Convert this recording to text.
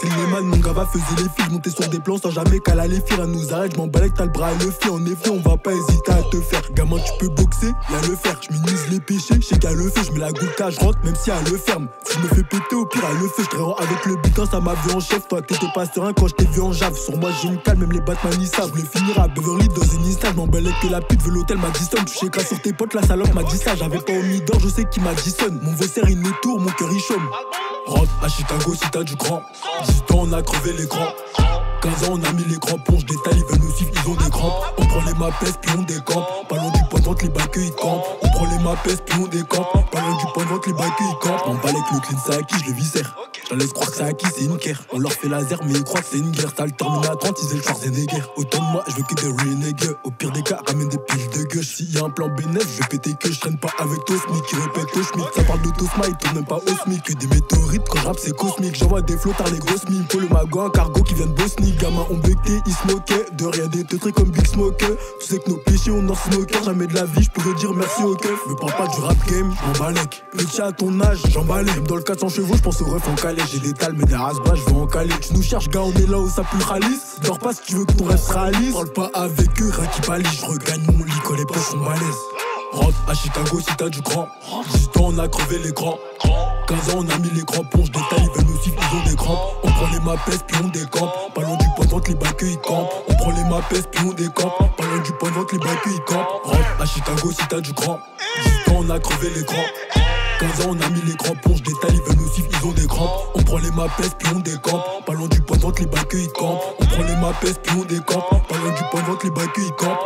C'est les man, mon gars faisait les filles, monter sur des plans sans jamais qu'elle allait fuir. Elle nous arrête, j'm'en balais que t'as le bras à le faire. En effet, on va pas hésiter à te faire. Gamin, tu peux boxer, y'a le faire. J'minimise les péchés, j'sais qu'elle le fait. J'mets la goulka, j'rentre, même si elle le ferme. Si j'me fais péter, au pire, elle le fait. J't'aurais avec le butin, ça m'a vu en chef. Toi, t'étais pas serein quand j't'ai vu en jave. Sur moi, j'ai une calme, même les Batman ils savent. J'voulais finir à Beverly dans une Insta. J'm'en balais que la pute veut l'hôtel, m'a dit sonne. Tu sais qu'à sur tes potes, la salope m'a dit ça. J'avais pas omis d'or, je sais qui m'a dit sonne. Mon vaisseau il est tour, mon cœur il chôme. Rentre à Chicago si t'as du grand. 18 ans, on a crevé l'écran. 15 ans, on a mis les crampons. J'détaille, ils veulent nous suivre, ils ont des crampes. On prend les mapes, puis on décampe. Pas loin du point de vente, les bacs ils campent. On prend les mapes, puis on décampe. Pas loin du point de vente, les bacs ils campent. On balai que le clean, c'est acquis, je le viscère. J'en laisse croire que c'est acquis, c'est une guerre. On leur fait laser, mais ils croient que c'est une guerre. Ça le termine à 30, ils aient le Schwarzenegger. Autant de moi, je veux que des renegades. Au pire des cas, ramène des piles de gueule. S'il y a un plan bénéf, je vais péter que je traîne pas avec Tosmi qui répète au schmitt. Ça parle de Tosma, ils tournent même pas au SMIC. Que des météorites, quand je rappe, c'est cosmique. J'envoie des flotteurs, les grosses mines. Pour le magot, un cargo qui vient de Bosnie. Gamin, on becté, ils se moquaient. De rien des trucs comme Big Smoker. Tu sais que nos péchés, on en smoker. Jamais de la vie, je pourrais dire merci au keuf. Me parle pas du rap game, j'm'en balèque. Petit à ton âge, j'en balais. Même dans le 400 chevaux, j'pense au ref en calais. J'ai des tales, mais des rasbas, j'veux en caler. Tu nous cherches, gars, on est là où ça pue le ralice. Dors pas si tu veux que ton rêve se réalise. Parle pas avec eux, rien qui palise. J'regagne mon lit quand les poches sont balèzes. Rentre à Chicago si t'as du grand. 18 ans, on a crevé l'écran. 15 ans, on a mis les crampons. J'détaille, ils veulent nous suivre, ils ont des crampes. On prend les mapes, puis on décampe. Pas loin du point de vente, les bacs ils campent. On prend les mapes, puis on décampe. Pas loin du point de vente, les bacs ils campent. Rentre à Chicago si t'as du grand. 18 ans, on a crevé l'écran. 15 ans, on a mis les crampons. J'détaille, ils veulent nous suivre, ils ont des crampes. On prend les mapes, puis on décampe. Pas loin du point de vente, les bacs ils campent. On prend les mapes, puis on décampe. Pas loin du point de vente, les bacs ils campent.